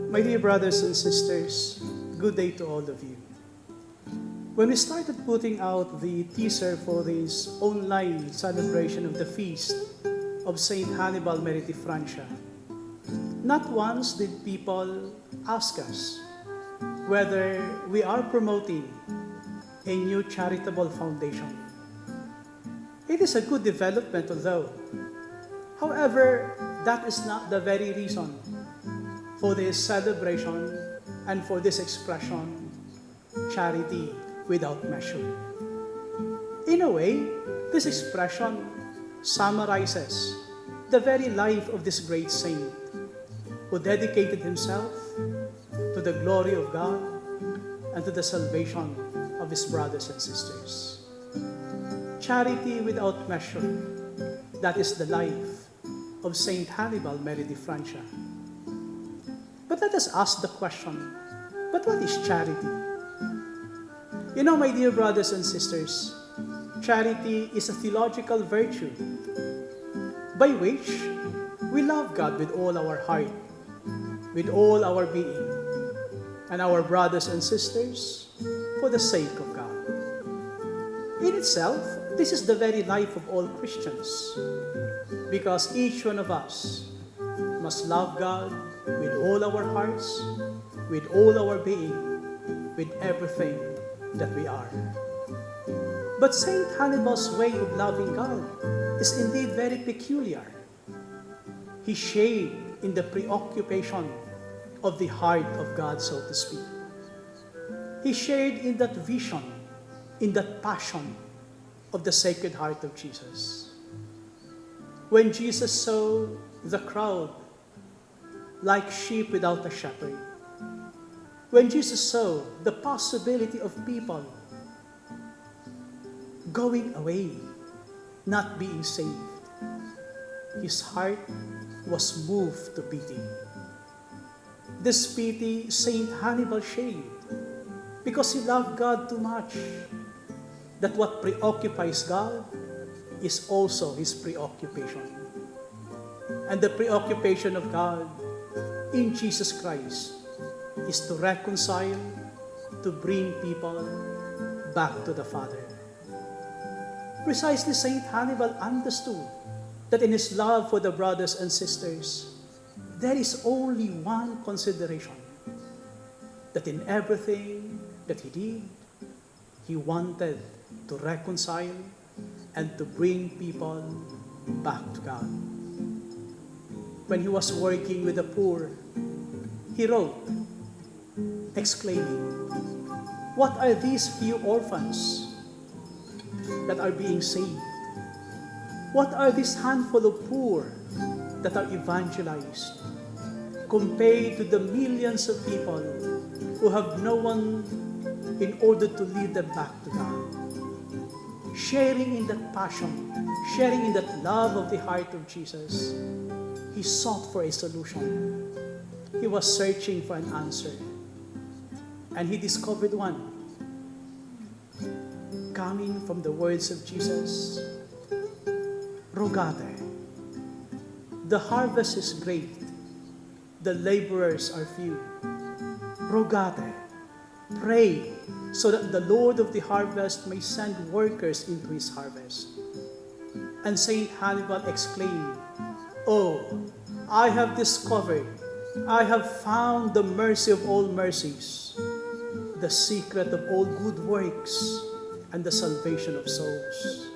My dear brothers and sisters, good day to all of you. When we started putting out the teaser for this online celebration of the feast of Saint Hannibal Mary Di Francia, not once did people ask us whether we are promoting a new charitable foundation. It is a good development, although. However, that is not the very reason for this celebration and for this expression, charity without measure. In a way, this expression summarizes the very life of this great saint who dedicated himself to the glory of God and to the salvation of his brothers and sisters. Charity without measure, that is the life of Saint Hannibal Mary Di Francia. But let us ask the question, but what is charity? You know, my dear brothers and sisters, charity is a theological virtue by which we love God with all our heart, with all our being, and our brothers and sisters for the sake of God. In itself, this is the very life of all Christians, because each one of us must love God with all our hearts, with all our being, with everything that we are. But Saint Hannibal's way of loving God is indeed very peculiar. He shared in the preoccupation of the heart of God, so to speak. He shared in that vision, in that passion of the Sacred Heart of Jesus. When Jesus saw the crowd like sheep without a shepherd, when Jesus saw the possibility of people going away, not being saved, his heart was moved to pity. This pity Saint Hannibal shared because he loved God too much, that what preoccupies God is also his preoccupation. And the preoccupation of God in Jesus Christ is to reconcile, to bring people back to the Father. Precisely, Saint Hannibal understood that in his love for the brothers and sisters, there is only one consideration, that in everything that he did, he wanted to reconcile and to bring people back to God. When he was working with the poor, he wrote, exclaiming, "What are these few orphans that are being saved? What are this handful of poor that are evangelized compared to the millions of people who have no one in order to lead them back to God?" Sharing in that passion, sharing in that love of the heart of Jesus, he sought for a solution. He was searching for an answer. And he discovered one, coming from the words of Jesus, Rogate, the harvest is great, the laborers are few. Rogate, pray so that the Lord of the harvest may send workers into his harvest. And Saint Hannibal exclaimed, "Oh, I have discovered, I have found the mercy of all mercies, the secret of all good works, and the salvation of souls."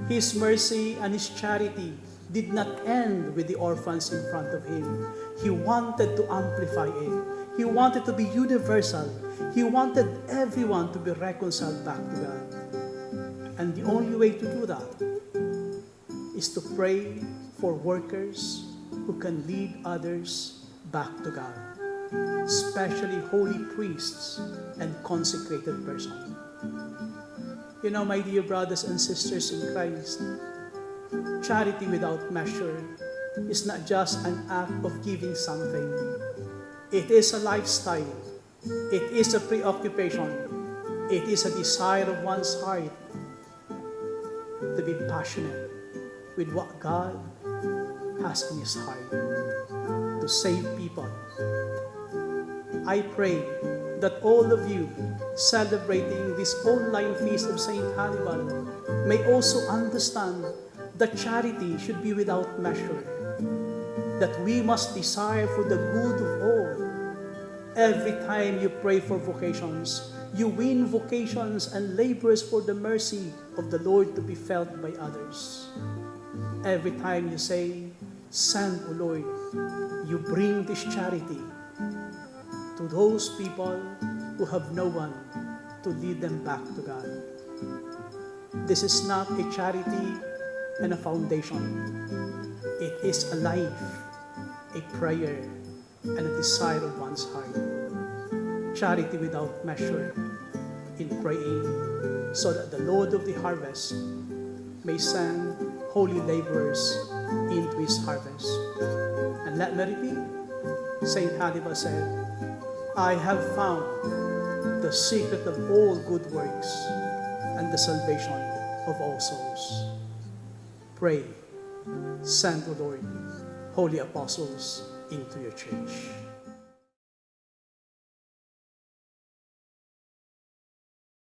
His mercy and his charity did not end with the orphans in front of him. He wanted to amplify it. He wanted to be universal. He wanted everyone to be reconciled back to God. And the only way to do that is to pray for workers who can lead others back to God, especially holy priests and consecrated persons. You know, my dear brothers and sisters in Christ, charity without measure is not just an act of giving something. It is a lifestyle. It is a preoccupation. It is a desire of one's heart to be passionate with what God has in his heart, to save people, I pray that all of you celebrating this online feast of Saint Hannibal may also understand that charity should be without measure, that we must desire for the good of all. Every time you pray for vocations, you win vocations and labors for the mercy of the Lord to be felt by others. Every time you say, "Send, O Lord," you bring this charity to those people who have no one to lead them back to God. This is not a charity and a foundation. It is a life, a prayer, and a desire of one's heart. Charity without measure in praying so that the Lord of the harvest may send holy laborers into his harvest. And let me repeat, Saint Hannibal said, "I have found the secret of all good works and the salvation of all souls." Pray, send, O Lord, holy apostles into your church.